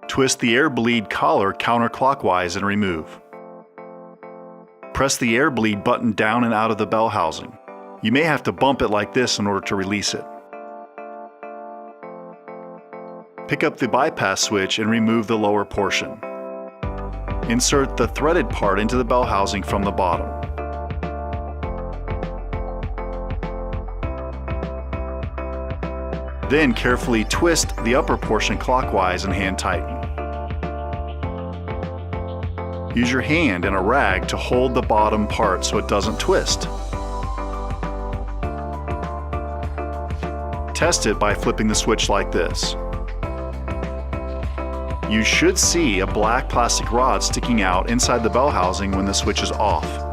Twist the air bleed collar counterclockwise and remove. Press the air bleed button down and out of the bell housing. You may have to bump it like this in order to release it. Pick up the bypass switch and remove the lower portion. Insert the threaded part into the bell housing from the bottom. Then carefully twist the upper portion clockwise and hand tighten. Use your hand and a rag to hold the bottom part so it doesn't twist. Test it by flipping the switch like this. You should see a black plastic rod sticking out inside the bell housing when the switch is off.